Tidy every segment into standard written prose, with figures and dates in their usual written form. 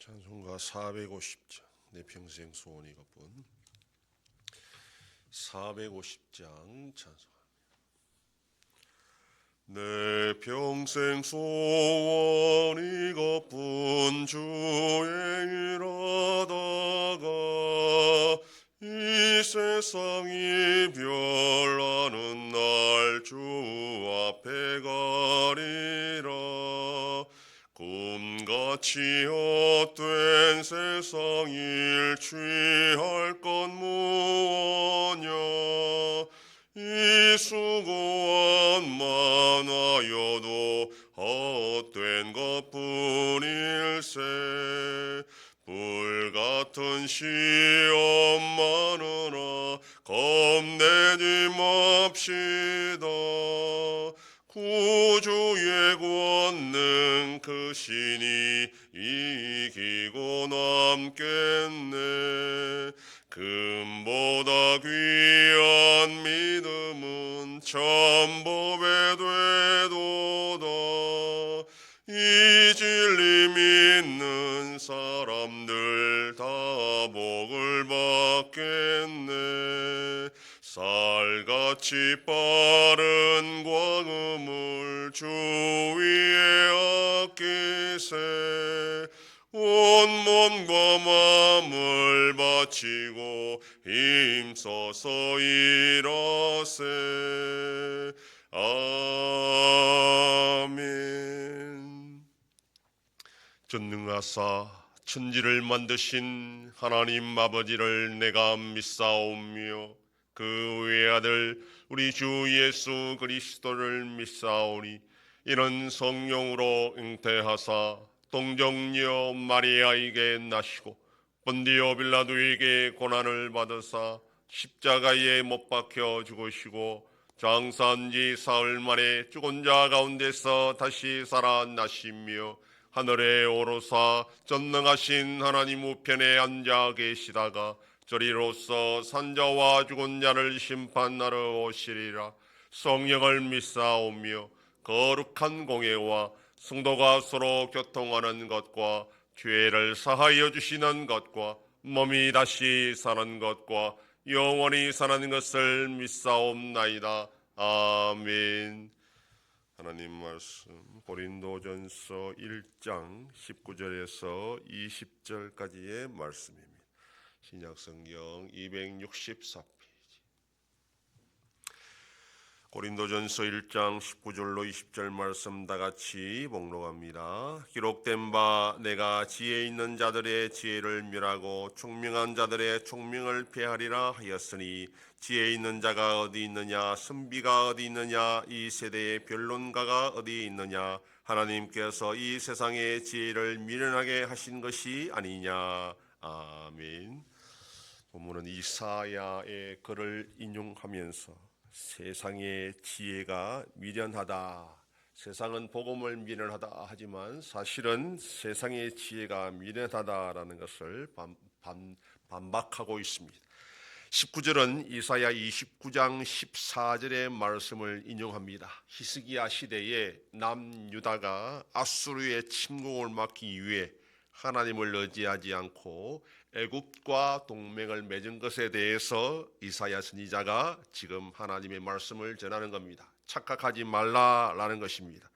찬송가 450장 내 평생 소원 이것뿐. 450장 찬송합니다. 내 평생 소원 이것뿐 주의 일하다가 이 세상이 별나는 날 주 앞에 가리라. 꿈같이 헛된 세상일 취할 것 무엇냐. 이 수고한 많아여도 헛된 것뿐일세. 불같은 시험 많으나 겁내지 맙시다. 구주의 권능 그 신이 이기고 남겠네. 금보다 귀한 믿음은 참법에 되도다. 이 진리 믿는 사람들 다 복을 받겠네. 살같이 빠른 광음을 주 위에 아끼세. 온 몸과 마음을 바치고 힘써서 일하세. 아멘. 전능하사 천지를 만드신 하나님 아버지를 내가 믿사오며 그 외아들 우리 주 예수 그리스도를 믿사오니 이는 성령으로 잉태하사 동정녀 마리아에게 나시고 본디오 빌라도에게 고난을 받으사 십자가에 못 박혀 죽으시고 장사한 지 사흘 만에 죽은 자 가운데서 다시 살아나시며 하늘에 오르사 전능하신 하나님 우편에 앉아 계시다가 저리로서 산자와 죽은 자를 심판하러 오시리라. 성령을 믿사오며 거룩한 공예와 성도가 서로 교통하는 것과 죄를 사하여 주시는 것과 몸이 다시 사는 것과 영원히 사는 것을 믿사옵나이다. 아멘. 하나님 말씀 고린도전서 1장 19절에서 20절까지의 말씀입니다. 신약성경 264페이지. 고린도전서 1장 19절로 20절 말씀 다같이 복록합니다. 기록된 바 내가 지혜 있는 자들의 지혜를 멸하고 총명한 자들의 총명을 폐하리라 하였으니 지혜 있는 자가 어디 있느냐, 선비가 어디 있느냐, 이 세대의 변론가가 어디 있느냐. 하나님께서 이 세상의 지혜를 미련하게 하신 것이 아니냐. 아멘. 본문은 이사야의 글을 인용하면서 세상의 지혜가 미련하다, 세상은 복음을 미련하다 하지만 사실은 세상의 지혜가 미련하다라는 것을 반박하고 있습니다. 19절은 이사야 29장 14절의 말씀을 인용합니다. 히스기야 시대에 남유다가 아수르의 침공을 막기 위해 하나님을 의지하지 않고 애굽과 동맹을 맺은 것에 대해서 이사야 선지자가 지금 하나님의 말씀을 전하는 겁니다. 착각하지 말라라는 것입니다.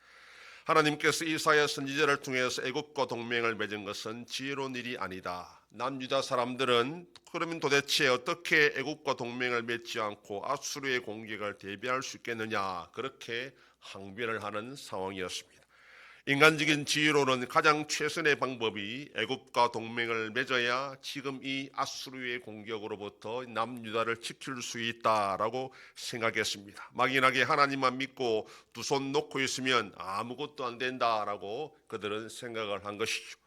하나님께서 이사야 선지자를 통해서 애굽과 동맹을 맺은 것은 지혜로운 일이 아니다. 남유다 사람들은 그러면 도대체 어떻게 애굽과 동맹을 맺지 않고 아수르의 공격을 대비할 수 있겠느냐, 그렇게 항변을 하는 상황이었습니다. 인간적인 지혜로는 가장 최선의 방법이 애굽과 동맹을 맺어야 지금 이 아수르의 공격으로부터 남유다를 지킬 수 있다라고 생각했습니다. 막연하게 하나님만 믿고 두 손 놓고 있으면 아무것도 안 된다라고 그들은 생각을 한 것이죠.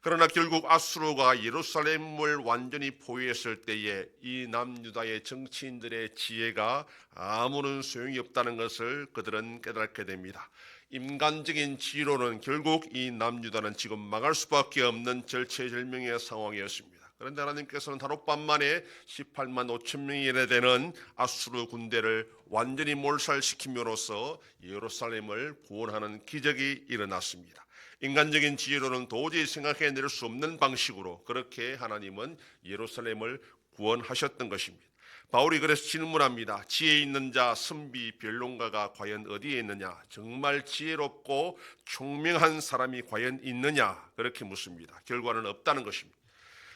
그러나 결국 아수르가 예루살렘을 완전히 포위했을 때에 이 남유다의 정치인들의 지혜가 아무런 소용이 없다는 것을 그들은 깨닫게 됩니다. 인간적인 지혜로는 결국 이 남유다는 지금 망할 수밖에 없는 절체절명의 상황이었습니다. 그런데 하나님께서는 하룻밤 만에 18만 5천 명이나 되는 아수르 군대를 완전히 몰살시킴으로써 예루살렘을 구원하는 기적이 일어났습니다. 인간적인 지혜로는 도저히 생각해낼 수 없는 방식으로 그렇게 하나님은 예루살렘을 구원하셨던 것입니다. 바울이 그래서 질문합니다. 지혜 있는 자 선비 변론가가 과연 어디에 있느냐? 정말 지혜롭고 총명한 사람이 과연 있느냐? 그렇게 묻습니다. 결과는 없다는 것입니다.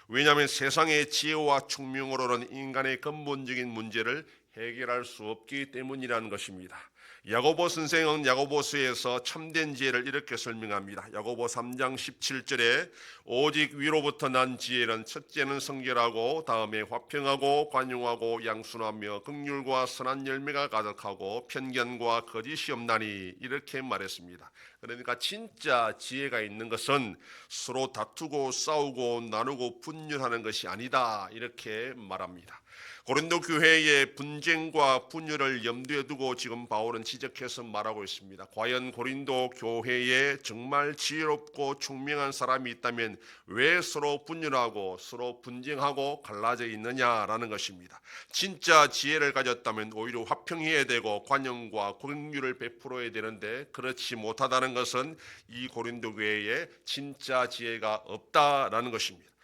왜냐하면 세상의 지혜와 총명으로는 인간의 근본적인 문제를 해결할 수 없기 때문이라는 것입니다. 야고보 선생은 야고보서에서 참된 지혜를 이렇게 설명합니다. 야고보 3장 17절에 오직 위로부터 난 지혜는 첫째는 성결하고 다음에 화평하고 관용하고 양순하며 긍휼과 선한 열매가 가득하고 편견과 거짓이 없나니 이렇게 말했습니다. 그러니까 진짜 지혜가 있는 것은 서로 다투고 싸우고 나누고 분열하는 것이 아니다 이렇게 말합니다. 고린도 교회의 분쟁과 분열을 염두에 두고 지금 바울은 지적해서 말하고 있습니다. 과연 고린도 교회에 정말 지혜롭고 총명한 사람이 있다면 왜 서로 분열하고 서로 분쟁하고 갈라져 있느냐라는 것입니다. 진짜 지혜를 가졌다면 오히려 화평해야 되고 관용과 긍휼을 베풀어야 되는데 그렇지 못하다는 것은 이 고린도 교회에 진짜 지혜가 없다라는 것입니다.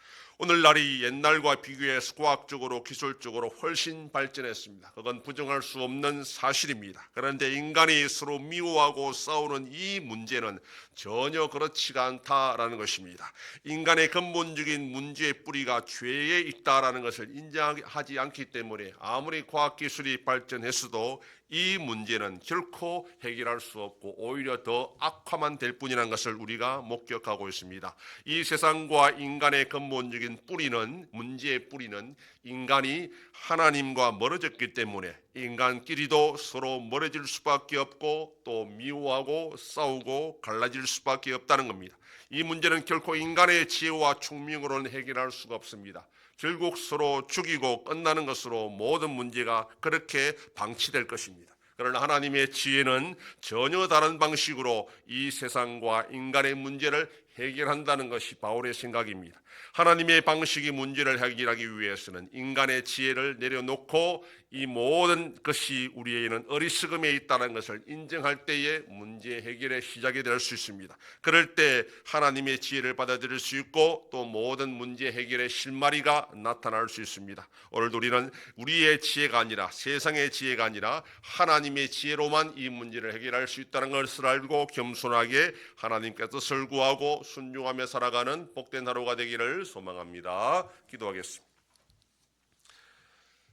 오늘날이 옛날과 비교해서 과학적으로 기술적으로 훨씬 발전했습니다. 그건 부정할 수 없는 사실입니다. 그런데 인간이 서로 미워하고 싸우는 이 문제는 전혀 그렇지가 않다라는 것입니다. 인간의 근본적인 문제의 뿌리가 죄에 있다라는 것을 인정하지 않기 때문에 아무리 과학기술이 발전했어도 이 문제는 결코 해결할 수 없고 오히려 더 악화만 될 뿐이라는 것을 우리가 목격하고 있습니다. 이 세상과 인간의 근본적인 뿌리는, 문제의 뿌리는 인간이 하나님과 멀어졌기 때문에 인간끼리도 서로 멀어질 수밖에 없고 또 미워하고 싸우고 갈라질 수밖에 없다는 겁니다. 이 문제는 결코 인간의 지혜와 총명으로는 해결할 수가 없습니다. 결국 서로 죽이고 끝나는 것으로 모든 문제가 그렇게 방치될 것입니다. 그러나 하나님의 지혜는 전혀 다른 방식으로 이 세상과 인간의 문제를 해결한다는 것이 바울의 생각입니다. 하나님의 방식이 문제를 해결하기 위해서는 인간의 지혜를 내려놓고 이 모든 것이 우리에게는 어리석음에 있다는 것을 인정할 때에 문제 해결의 시작이 될 수 있습니다. 그럴 때 하나님의 지혜를 받아들일 수 있고 또 모든 문제 해결의 실마리가 나타날 수 있습니다. 오늘도 우리는 우리의 지혜가 아니라 세상의 지혜가 아니라 하나님의 지혜로만 이 문제를 해결할 수 있다는 것을 알고 겸손하게 하나님께 뜻을 구하고 순종하며 살아가는 복된 하루가 되기를 소망합니다. 기도하겠습니다.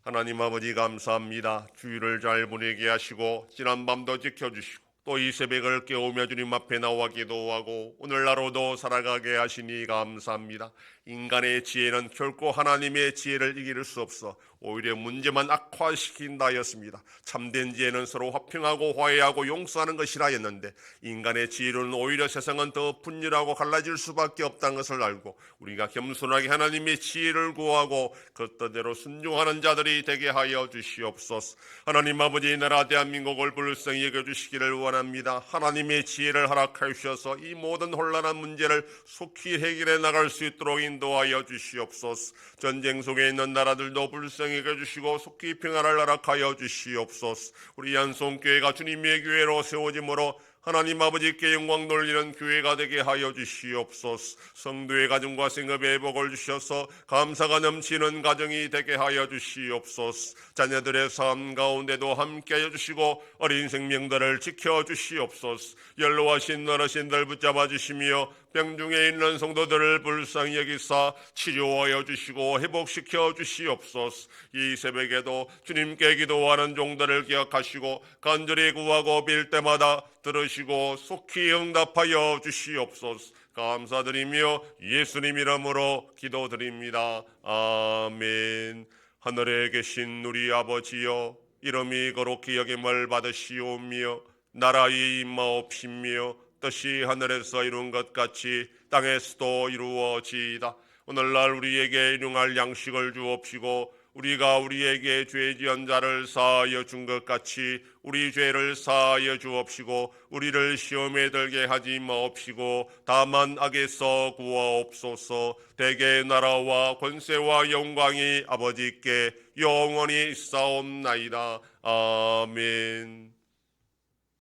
하나님 아버지 감사합니다. 주일을 잘 보내게 하시고 지난밤도 지켜주시고 또 이 새벽을 깨우며 주님 앞에 나와 기도하고 오늘 하루도 살아가게 하시니 감사합니다. 인간의 지혜는 결코 하나님의 지혜를 이길 수 없어 오히려 문제만 악화시킨다 하였습니다. 참된 지혜는 서로 화평하고 화해하고 용서하는 것이라 했는데 인간의 지혜로는 오히려 세상은 더 분열하고 갈라질 수밖에 없다는 것을 알고 우리가 겸손하게 하나님의 지혜를 구하고 그 뜻대로 순종하는 자들이 되게 하여 주시옵소서. 하나님 아버지 나라 대한민국을 불쌍히 여겨주시기를 원합니다. 하나님의 지혜를 허락하여 주셔서 이 모든 혼란한 문제를 속히 해결해 나갈 수 있도록 인도하여 주시옵소서. 전쟁 속에 있는 나라들도 불쌍히 여겨주시고 속히 평안을 허락하여 주시옵소서. 우리 yan송교회가 주님의 교회로 세워짐으로 하나님 아버지께 영광 돌리는 교회가 되게 하여 주시옵소서. 성도의 가정과 생업의 복을 주셔서 감사가 넘치는 가정이 되게 하여 주시옵소서. 자녀들의 삶 가운데도 함께 하여 주시고 어린 생명들을 지켜 주시옵소서. 연로하신 어르신들 붙잡아 주시며 병중에 있는 성도들을 불쌍히 여기사 치료하여 주시고 회복시켜 주시옵소서. 이 새벽에도 주님께 기도하는 종들을 기억하시고 간절히 구하고 빌 때마다 들으시고 속히 응답하여 주시옵소서. 감사드리며 예수님 이름으로 기도드립니다. 아멘. 하늘에 계신 우리 아버지여, 이름이 거룩히 여김을 받으시오며 나라의 임하옵시며 뜻이 하늘에서 이룬 것 같이 땅에서도 이루어지이다. 오늘날 우리에게 일용할 양식을 주옵시고 우리가 우리에게 죄 지은 자를 사하여 준 것 같이 우리 죄를 사하여 주옵시고 우리를 시험에 들게 하지 마옵시고 다만 악에서 구하옵소서. 대개 나라와 권세와 영광이 아버지께 영원히 있사옵나이다. 아멘.